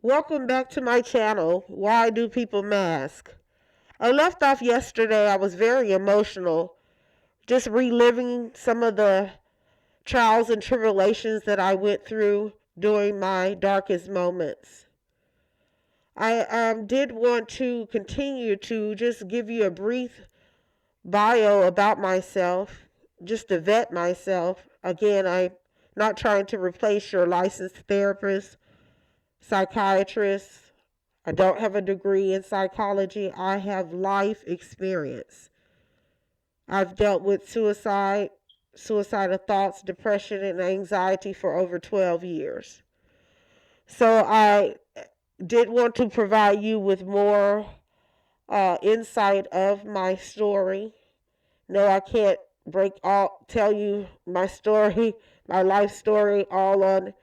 Welcome back to my channel, Why Do People Mask? I left off yesterday, I was very emotional, just reliving some of the trials and tribulations that I went through during my darkest moments. I did want to continue to just give you a brief bio about myself, just to vet myself. Again, I'm not trying to replace your licensed therapist, psychiatrist. I don't have a degree in psychology. I have life experience. I've dealt with suicide, suicidal thoughts, depression, and anxiety for over 12 years. So I did want to provide you with more insight of my story. No, I can't tell you my story, my life story, all on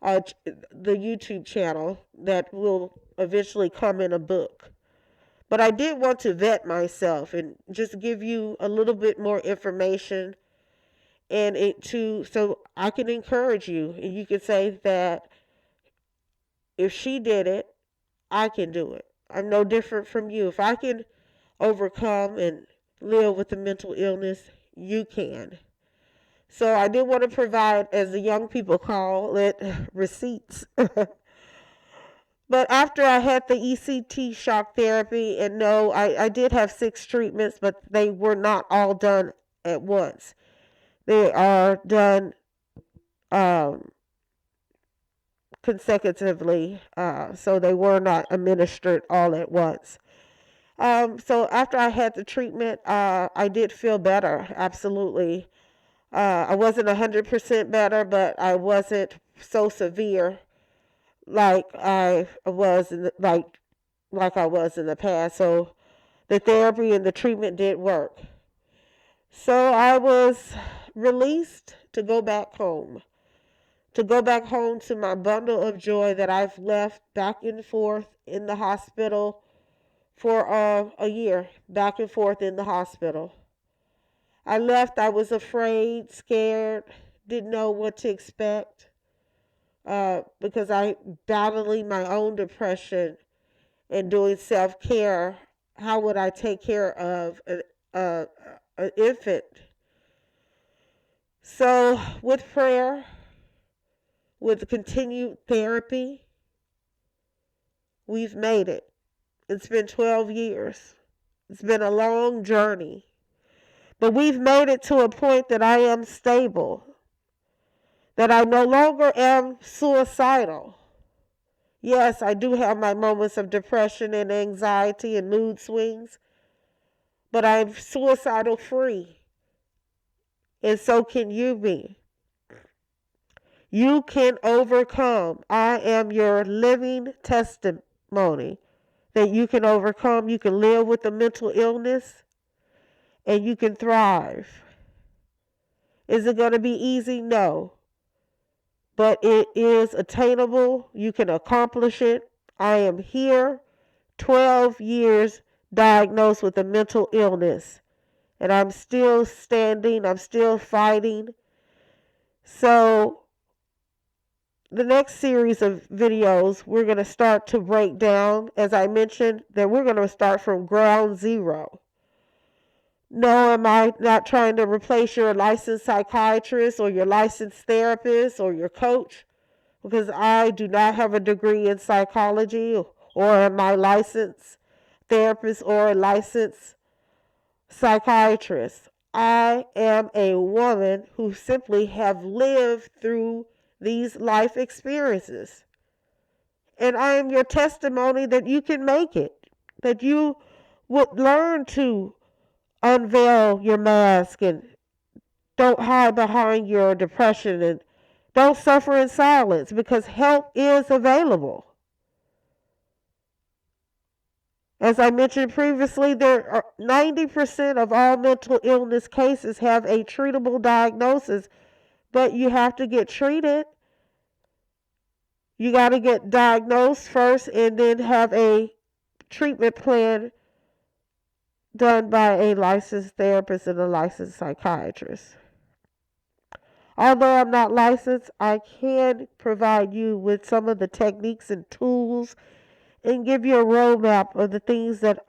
the YouTube channel that will eventually come in a book. But I did want to vet myself and just give you a little bit more information and it to so I can encourage you and you can say that if she did it, I can do it. I'm no different from you. If I can overcome and live with a mental illness, you can. So I did want to provide, as the young people call it, receipts. But after I had the ECT shock therapy, and no, I did have 6 treatments, but they were not all done at once. They are done um, consecutively, so they were not administered all at once. So after I had the treatment, I did feel better, absolutely. I wasn't 100% better, but I wasn't so severe like I was like I was in the past. So the therapy and the treatment did work. So I was released to go back home. To go back home to my bundle of joy that I've left back and forth in the hospital for a year, back and forth in the hospital. I left, I was afraid, scared, didn't know what to expect because I battling my own depression and doing self-care. How would I take care of an infant? So with prayer, with continued therapy, we've made it. It's been 12 years. It's been a long journey. But we've made it to a point that I am stable, that I no longer am suicidal. Yes, I do have my moments of depression and anxiety and mood swings, but I'm suicidal free. And so can you be. You can overcome. I am your living testimony that you can overcome. You can live with a mental illness and you can thrive. Is it going to be easy? No. But it is attainable. You can accomplish it. I am here, 12 years diagnosed with a mental illness, and I'm still standing, I'm still fighting. So the next series of videos, we're going to start to break down, as I mentioned, that we're going to start from ground zero. No, am I not trying to replace your licensed psychiatrist or your licensed therapist or your coach? Because I do not have a degree in psychology or am I licensed therapist or a licensed psychiatrist. I am a woman who simply have lived through these life experiences. And I am your testimony that you can make it, that you would learn to unveil your mask and don't hide behind your depression and don't suffer in silence because help is available. As I mentioned previously, there are 90% of all mental illness cases have a treatable diagnosis, but you have to get treated. You got to get diagnosed first and then have a treatment plan done by a licensed therapist and a licensed psychiatrist. Although I'm not licensed, I can provide you with some of the techniques and tools and give you a roadmap of the things that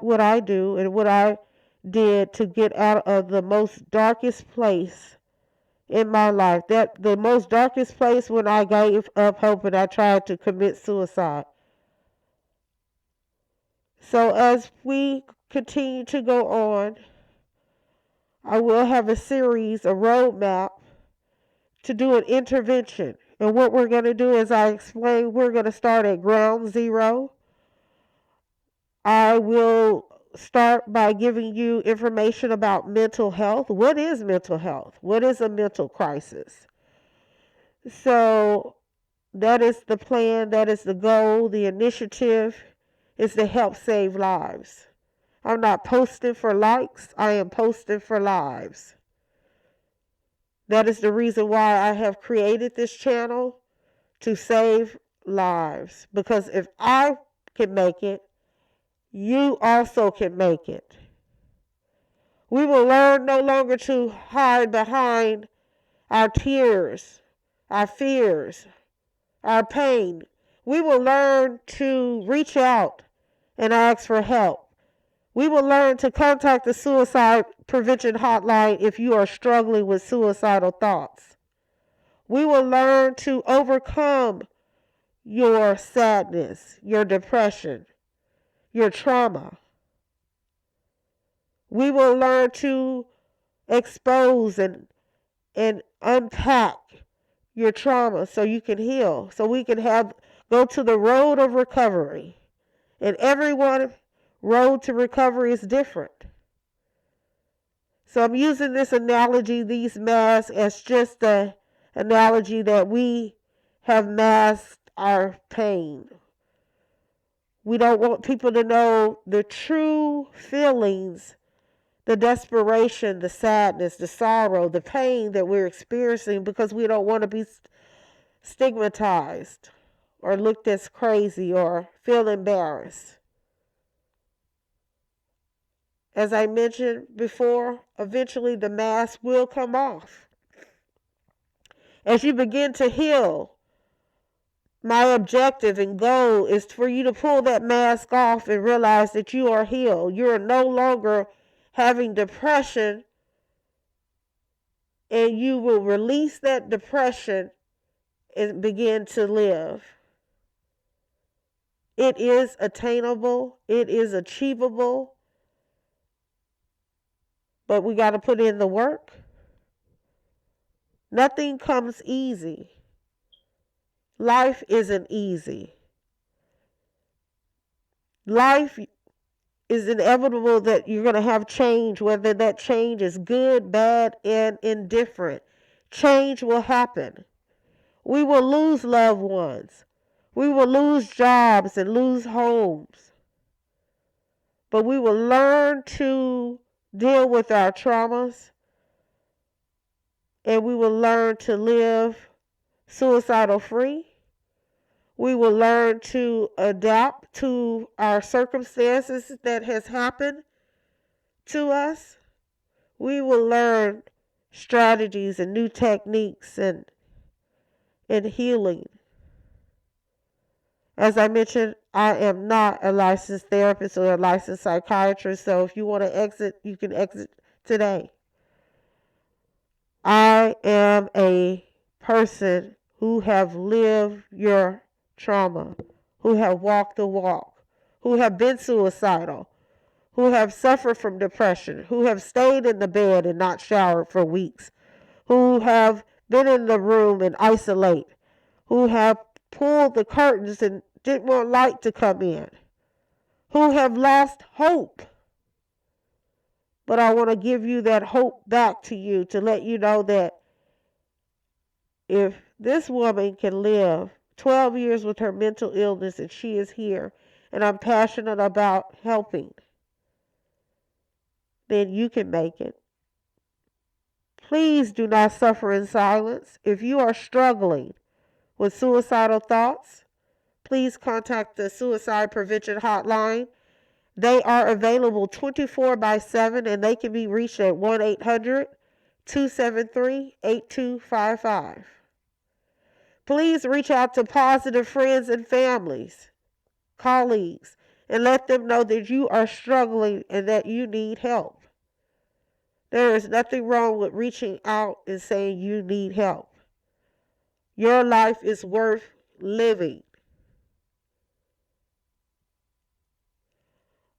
what I do and what I did to get out of the most darkest place in my life. That the most darkest place when I gave up hope and I tried to commit suicide. So as we continue to go on, I will have a series, a roadmap to do an intervention. And what we're going to do, as I explained, we're going to start at ground zero. I will start by giving you information about mental health. What is mental health? What is a mental crisis? So that is the plan, that is the goal, the initiative is to help save lives. I'm not posting for likes, I am posting for lives. That is the reason why I have created this channel, to save lives. Because if I can make it, you also can make it. We will learn no longer to hide behind our tears, our fears, our pain. We will learn to reach out and ask for help. We will learn to contact the suicide prevention hotline if you are struggling with suicidal thoughts. We will learn to overcome your sadness, your depression, your trauma. We will learn to expose and unpack your trauma so you can heal, so we can go to the road of recovery. And everyone's road to recovery is different. So I'm using this analogy, these masks, as just an analogy that we have masked our pain. We don't want people to know the true feelings, the desperation, the sadness, the sorrow, the pain that we're experiencing, because we don't want to be stigmatized or looked as crazy or feel embarrassed. As I mentioned before, eventually the mask will come off. As you begin to heal, my objective and goal is for you to pull that mask off and realize that you are healed. You are no longer having depression, and you will release that depression and begin to live. It is attainable. It is achievable. But we got to put in the work. Nothing comes easy. Life isn't easy. Life is inevitable that you're going to have change, whether that change is good, bad, and indifferent. Change will happen. We will lose loved ones. We will lose jobs and lose homes. But we will learn to deal with our traumas, and we will learn to live suicidal free. We will learn to adapt to our circumstances that has happened to us. We will learn strategies and new techniques and healing. As I mentioned, I am not a licensed therapist or a licensed psychiatrist, so if you want to exit, you can exit today. I am a person who have lived your trauma, who have walked the walk, who have been suicidal, who have suffered from depression, who have stayed in the bed and not showered for weeks, who have been in the room and isolate, who have pulled the curtains and didn't want light to come in, who have lost hope. But I want to give you that hope back to you, to let you know that if this woman can live 12 years with her mental illness and she is here, and I'm passionate about helping, then you can make it. Please do not suffer in silence. If you are struggling with suicidal thoughts, please contact the Suicide Prevention Hotline. They are available 24/7, and they can be reached at 273-8255. Please reach out to positive friends and families, colleagues, and let them know that you are struggling and that you need help. There is nothing wrong with reaching out and saying you need help. Your life is worth living.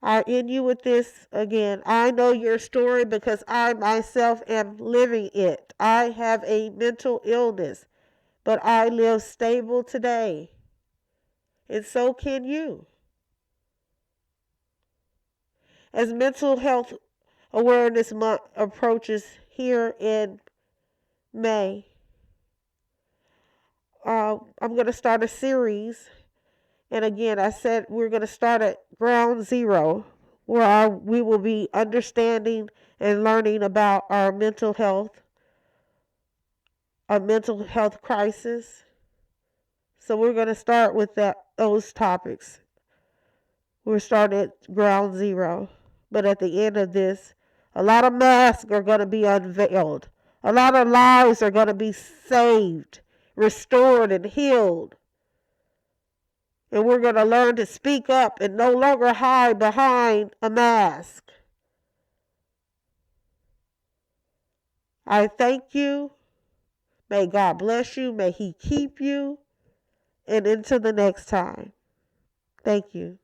I end you with this again. I know your story because I myself am living it. I have a mental illness, but I live stable today. And so can you. As Mental Health Awareness Month approaches here in May, I'm going to start a series. And again, I said we're going to start at ground zero, where we will be understanding and learning about our mental health, a mental health crisis. So we're going to start with those topics. We're starting at ground zero. But at the end of this, a lot of masks are going to be unveiled. A lot of lives are going to be saved, restored, and healed. And we're going to learn to speak up and no longer hide behind a mask. I thank you. May God bless you. May He keep you. And until the next time. Thank you.